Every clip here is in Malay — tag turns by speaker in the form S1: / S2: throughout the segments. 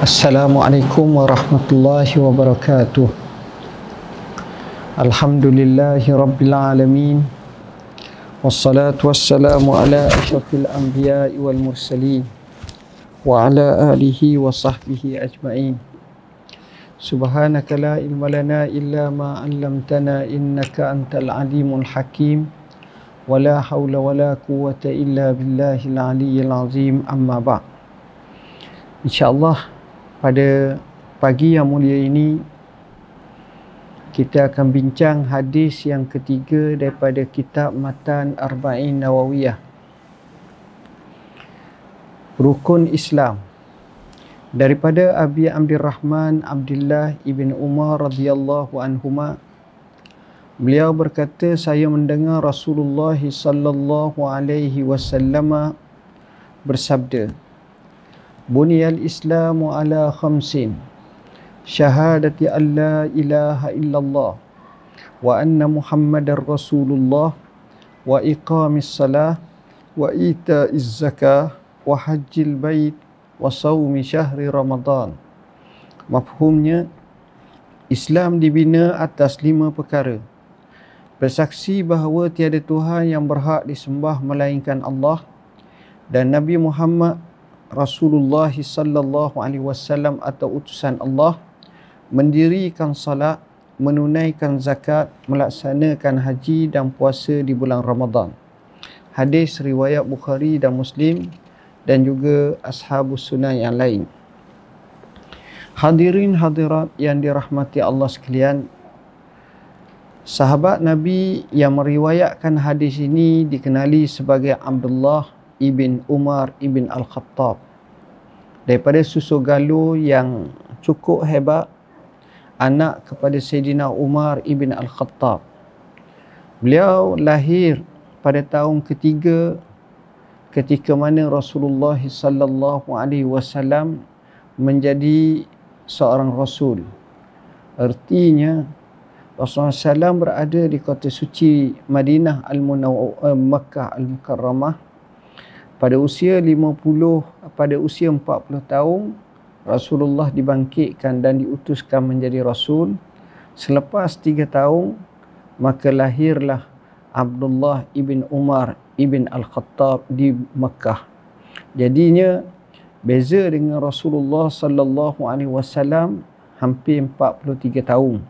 S1: Assalamualaikum warahmatullahi wabarakatuh. Alhamdulillahi rabbil alamin. Wassalatu wassalamu ala asyrafil anbiya'i wal mursalin wa ala alihi wa sahbihi ajma'in. Subhanaka la ilma lana illa ma 'allamtana innaka antal alimul hakim. Wa la hawla wa la quwwata illa billahil aliyyil azim. Amma ba'd. InsyaAllah pada pagi yang mulia ini kita akan bincang hadis yang ketiga daripada kitab Matan Arba'in Nawawiyah, Rukun Islam, daripada Abi Abdurrahman Abdullah ibn Umar radhiyallahu anhuma. Beliau berkata, saya mendengar Rasulullah sallallahu alaihi wasallam bersabda, Buniyal Islamu ala khamsin, syahadati an la ilaha illallah wa anna Muhammadar Rasulullah wa iqamis salah wa ita'iz zakah wa hajjil bait wa sawmi syahri Ramadan. Mafhumnya, Islam dibina atas 5 perkara. Bersaksi bahawa tiada Tuhan yang berhak disembah melainkan Allah, dan Nabi Muhammad Rasulullah sallallahu alaihi wasallam atau utusan Allah, mendirikan salat, menunaikan zakat, melaksanakan haji dan puasa di bulan Ramadan. Hadis riwayat Bukhari dan Muslim dan juga ashabus sunan yang lain. Hadirin hadirat yang dirahmati Allah sekalian, sahabat Nabi yang meriwayatkan hadis ini dikenali sebagai Abdullah ibn Umar ibn Al-Khattab, daripada susu galuh yang cukup hebat, anak kepada Sayyidina Umar ibn Al-Khattab. Beliau lahir pada tahun ketiga ketika mana Rasulullah sallallahu alaihi wasallam menjadi seorang rasul. Artinya Rasulullah SAW berada di kota suci Madinah Makkah Al-Mukarramah pada usia 40 tahun. Rasulullah dibangkitkan dan diutuskan menjadi rasul. Selepas 3 tahun, maka lahirlah Abdullah ibn Umar ibn Al-Khattab di Makkah. Jadinya beza dengan Rasulullah sallallahu alaihi wasallam hampir 43 tahun.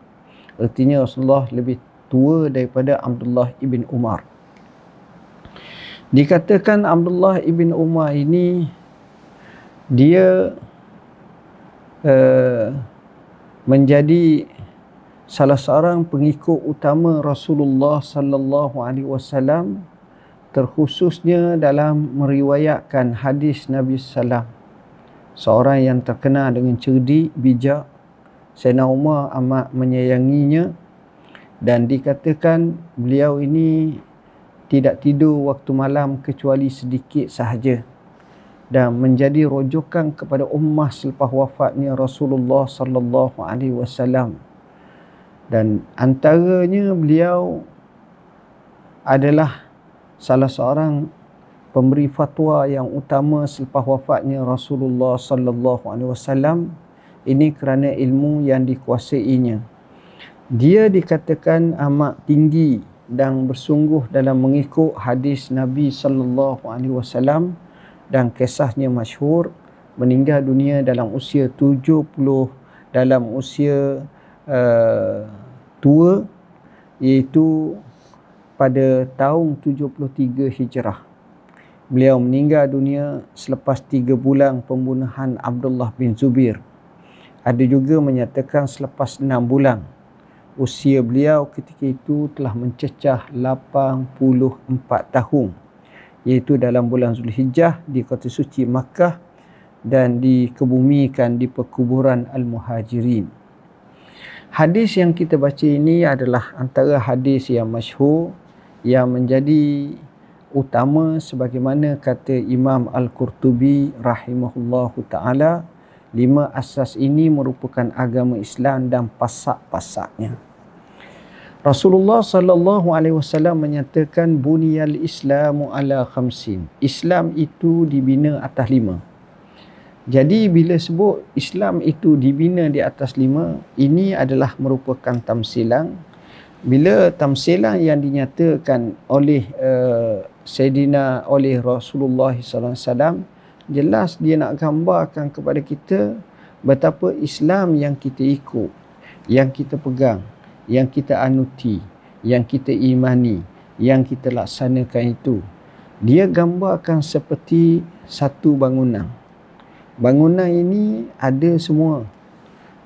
S1: Artinya Rasulullah lebih tua daripada Abdullah ibn Umar. Dikatakan Abdullah ibn Umar ini dia menjadi salah seorang pengikut utama Rasulullah sallallahu alaihi wasallam, terkhususnya dalam meriwayatkan hadis Nabi sallam. Seorang yang terkenal dengan cerdik, bijak. Sayyidina Umar amat menyayanginya, dan dikatakan beliau ini tidak tidur waktu malam kecuali sedikit sahaja, dan menjadi rojokan kepada ummah selepas wafatnya Rasulullah sallallahu alaihi wasallam. Dan antaranya beliau adalah salah seorang pemberi fatwa yang utama selepas wafatnya Rasulullah sallallahu alaihi wasallam. Ini kerana ilmu yang dikuasainya. Dia dikatakan amat tinggi dan bersungguh dalam mengikut hadis Nabi sallallahu alaihi wasallam, dan kisahnya masyhur. Meninggal dunia dalam usia 70, dalam usia tua, iaitu pada tahun 73 Hijrah. Beliau meninggal dunia selepas 3 bulan pembunuhan Abdullah bin Zubair. Ada juga menyatakan selepas 6 bulan. Usia beliau ketika itu telah mencecah 84 tahun, iaitu dalam bulan Zulhijjah di kota suci Makkah, dan dikebumikan di perkuburan Al-Muhajirin. Hadis yang kita baca ini adalah antara hadis yang masyhur yang menjadi utama, sebagaimana kata Imam Al-Qurtubi rahimahullahu ta'ala, 5 asas ini merupakan agama Islam dan pasak-pasaknya. Rasulullah sallallahu alaihi wasallam menyatakan buniyal Islamu ala khamsin. Islam itu dibina atas 5. Jadi bila sebut Islam itu dibina di atas 5, ini adalah merupakan tamsilan. Bila tamsilan yang dinyatakan oleh oleh Rasulullah SAW, jelas dia nak gambarkan kepada kita betapa Islam yang kita ikut, yang kita pegang, yang kita anuti, yang kita imani, yang kita laksanakan itu, dia gambarkan seperti satu bangunan. Bangunan ini ada semua.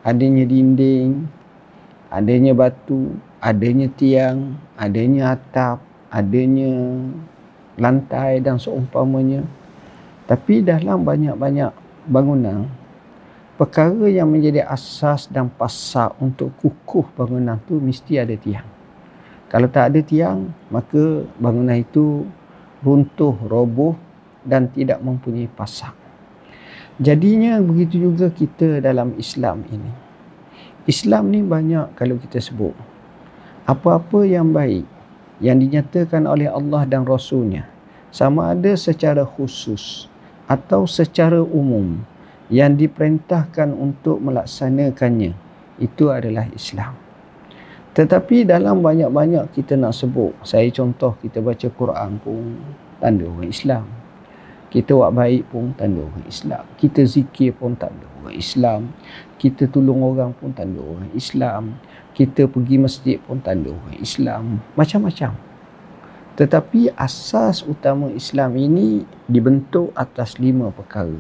S1: Adanya dinding, adanya batu, adanya tiang, adanya atap, adanya lantai dan seumpamanya. Tapi dalam banyak-banyak bangunan, perkara yang menjadi asas dan pasak untuk kukuh bangunan tu mesti ada tiang. Kalau tak ada tiang, maka bangunan itu runtuh, roboh dan tidak mempunyai pasak. Jadinya begitu juga kita dalam Islam ini. Islam ni banyak kalau kita sebut. Apa-apa yang baik yang dinyatakan oleh Allah dan Rasulnya, sama ada secara khusus atau secara umum, yang diperintahkan untuk melaksanakannya, itu adalah Islam. Tetapi dalam banyak-banyak kita nak sebut, saya contoh kita baca Quran pun tanda orang Islam. Kita buat baik pun tanda orang Islam. Kita zikir pun tanda orang Islam. Kita tolong orang pun tanda orang Islam. Kita pergi masjid pun tanda orang Islam. Macam-macam. Tetapi asas utama Islam ini dibentuk atas 5 perkara.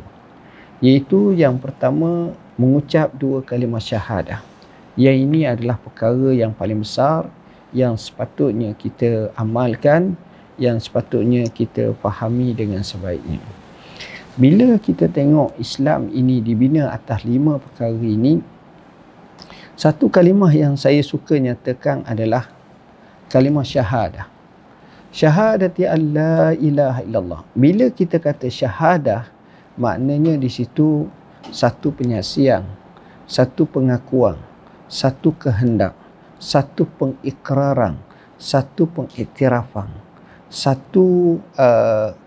S1: Iaitu yang pertama, mengucap 2 kalimah syahadah. Yang ini adalah perkara yang paling besar, yang sepatutnya kita amalkan, yang sepatutnya kita fahami dengan sebaiknya. Bila kita tengok Islam ini dibina atas 5 perkara ini, satu kalimah yang saya suka nyatakan adalah kalimah syahadah. Syahadati an la ilaha illallah. Bila kita kata syahadah, maknanya di situ satu penyaksian, satu pengakuan, satu kehendak, satu pengikraran, satu pengiktirafan, satu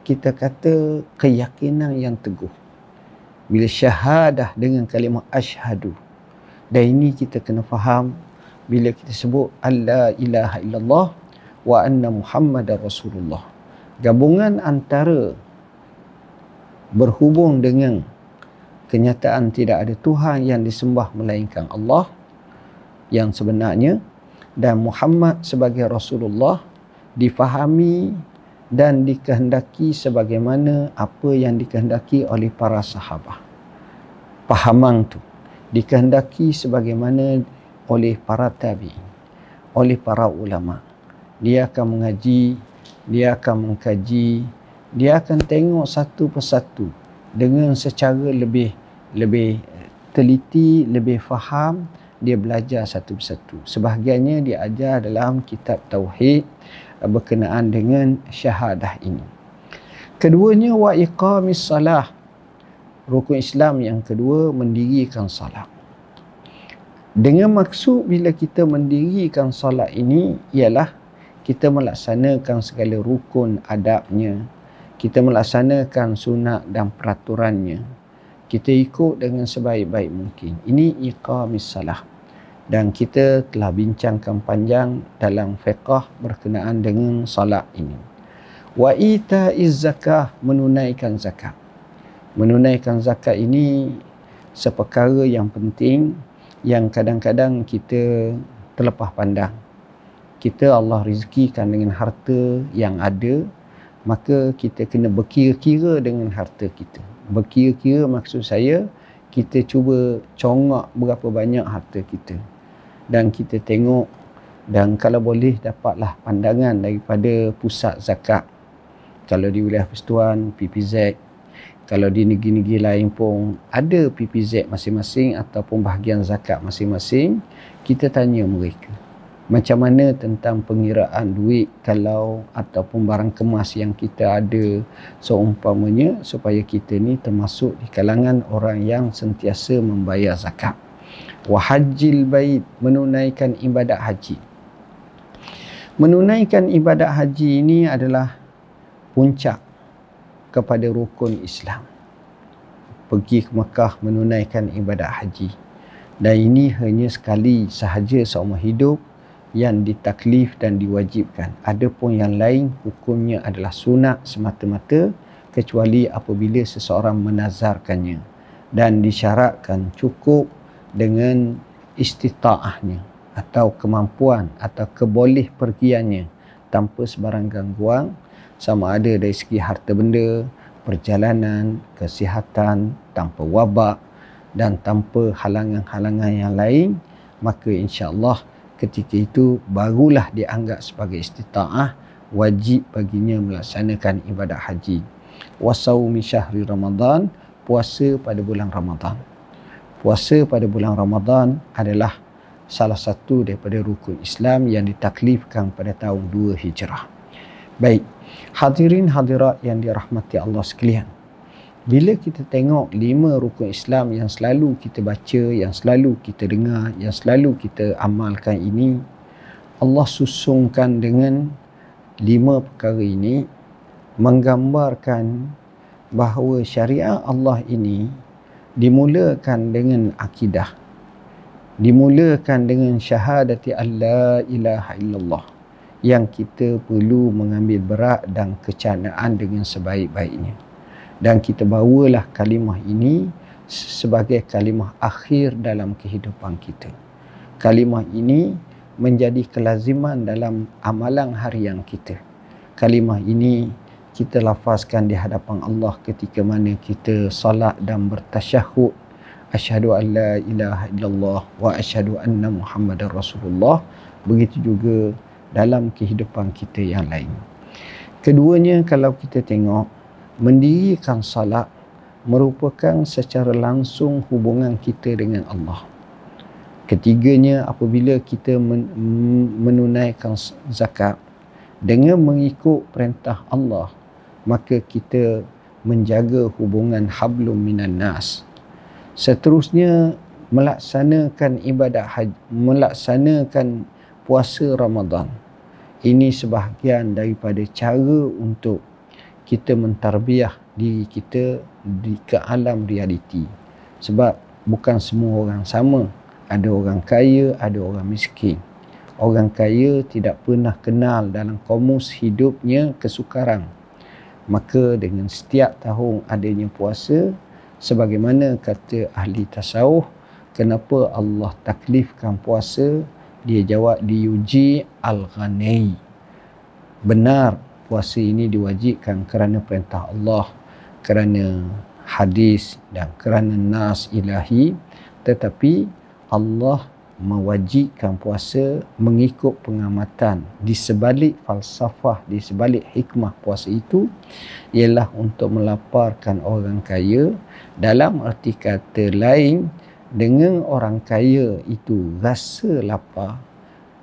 S1: kita kata keyakinan yang teguh. Bila syahadah dengan kalimah asyhadu, dan ini kita kena faham bila kita sebut la ilaha illallah wa anna muhammadar rasulullah, gabungan antara berhubung dengan kenyataan tidak ada Tuhan yang disembah melainkan Allah yang sebenarnya, dan Muhammad sebagai Rasulullah difahami dan dikehendaki sebagaimana apa yang dikehendaki oleh para sahabat. Pahaman tu dikehendaki sebagaimana oleh para tabi'in, oleh para ulama. Dia akan mengaji, dia akan mengkaji, dia akan tengok satu persatu dengan secara lebih teliti, lebih faham. Dia belajar satu persatu. Sebahagiannya dia ajar dalam kitab tauhid berkenaan dengan syahadah ini. Keduanya wa iqamis salah. Rukun Islam yang kedua, mendirikan salat. Dengan maksud bila kita mendirikan salat ini ialah kita melaksanakan segala rukun adabnya, kita melaksanakan sunat dan peraturannya, kita ikut dengan sebaik-baik mungkin. Ini iqamis salah. Dan kita telah bincangkan panjang dalam fiqh berkenaan dengan salat ini. Wa ita'iz zakah, menunaikan zakat. Menunaikan zakat ini seperkara yang penting yang kadang-kadang kita terlepas pandang. Kita Allah rezekikan dengan harta yang ada, maka kita kena berkira-kira dengan harta kita. Berkira-kira maksud saya, kita cuba congak berapa banyak harta kita. Dan kita tengok, dan kalau boleh dapatlah pandangan daripada pusat zakat. Kalau di wilayah Persekutuan, PPZ. Kalau di negeri-negeri lain pun ada PPZ masing-masing ataupun bahagian zakat masing-masing, kita tanya mereka macam mana tentang pengiraan duit kalau ataupun barang kemas yang kita ada seumpamanya, supaya kita ni termasuk di kalangan orang yang sentiasa membayar zakat. Wa hajjil bait, menunaikan ibadat haji. Menunaikan ibadat haji ini adalah puncak kepada rukun Islam. pergi ke Mekah menunaikan ibadat haji. Dan ini hanya sekali sahaja seumur hidup yang ditaklif dan diwajibkan. Adapun yang lain hukumnya adalah sunat semata-mata, kecuali apabila seseorang menazarkannya dan disyaratkan cukup dengan istita'ahnya atau kemampuan atau keboleh pergiannya tanpa sebarang gangguan, sama ada dari segi harta benda, perjalanan, kesihatan, tanpa wabak dan tanpa halangan-halangan yang lain, maka insya-Allah ketika itu barulah dianggap sebagai istita'ah, wajib baginya melaksanakan ibadat haji. Wasaumi syahri Ramadan, puasa pada bulan Ramadan. Puasa pada bulan Ramadan adalah salah satu daripada rukun Islam yang ditaklifkan pada tahun 2 Hijrah. Baik, hadirin hadirat yang dirahmati Allah sekalian. Bila kita tengok 5 rukun Islam yang selalu kita baca, yang selalu kita dengar, yang selalu kita amalkan ini, Allah susungkan dengan 5 perkara ini menggambarkan bahawa syariat Allah ini dimulakan dengan akidah, dimulakan dengan syahadati alla ilaha illallah, yang kita perlu mengambil berat dan kecanaan dengan sebaik-baiknya. Dan kita bawalah kalimah ini sebagai kalimah akhir dalam kehidupan kita. Kalimah ini menjadi kelaziman dalam amalan harian kita. Kalimah ini kita lafazkan di hadapan Allah ketika mana kita salat dan bertasyahud, asyhadu an la ilaha illallah wa asyhadu anna Muhammadar Rasulullah. Begitu juga dalam kehidupan kita yang lain. Keduanya, kalau kita tengok, mendirikan salat merupakan secara langsung hubungan kita dengan Allah. Ketiganya, apabila kita menunaikan zakat dengan mengikut perintah Allah, maka kita menjaga hubungan hablum minan nas. Seterusnya, melaksanakan ibadat haji, melaksanakan puasa Ramadan. Ini sebahagian daripada cara untuk kita mentarbiah diri kita ke alam realiti. Sebab bukan semua orang sama. Ada orang kaya, ada orang miskin. Orang kaya tidak pernah kenal dalam kamus hidupnya kesukaran. Maka dengan setiap tahun adanya puasa, sebagaimana kata ahli tasawuf, kenapa Allah taklifkan puasa? Dia jawab, diuji al-ghani. Benar, puasa ini diwajibkan kerana perintah Allah, kerana hadis dan kerana nas ilahi, tetapi Allah mewajibkan puasa mengikut pengamatan. Di sebalik falsafah, di sebalik hikmah puasa itu ialah untuk melaparkan orang kaya. Dalam arti kata lain, dengan orang kaya itu rasa lapar,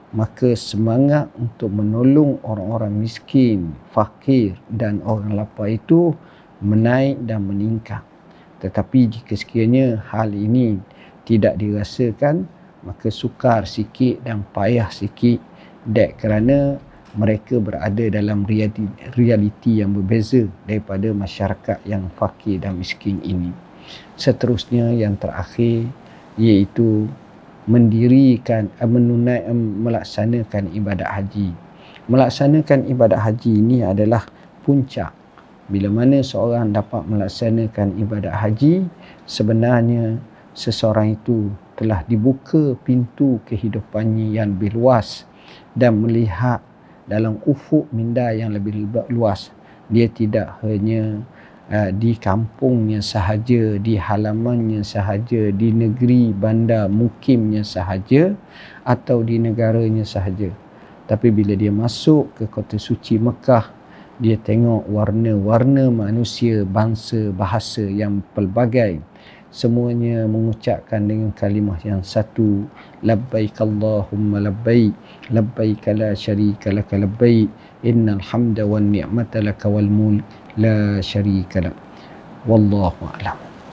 S1: maka semangat untuk menolong orang-orang miskin, fakir dan orang lapar itu menaik dan meningkat. Tetapi jika sekiranya hal ini tidak dirasakan, maka sukar sikit dan payah sikit, kerana mereka berada dalam realiti yang berbeza daripada masyarakat yang fakir dan miskin ini. Seterusnya, yang terakhir, iaitu melaksanakan ibadat haji. Melaksanakan ibadat haji ini adalah puncak. Bila mana seorang dapat melaksanakan ibadat haji, sebenarnya seseorang itu telah dibuka pintu kehidupannya yang lebih luas dan melihat dalam ufuk minda yang lebih luas. Dia tidak hanya di kampungnya sahaja, di halamannya sahaja, di negeri bandar mukimnya sahaja, atau di negaranya sahaja. Tapi bila dia masuk ke kota suci Mekah, dia tengok warna-warna manusia, bangsa, bahasa yang pelbagai. Semuanya mengucapkan dengan kalimah yang satu, labbaik Allahumma labbaik, labbaik la syarika laka labbaik, innal hamda wan ni'mata laka wal mulk la syarika lak. Wallahu a'lam.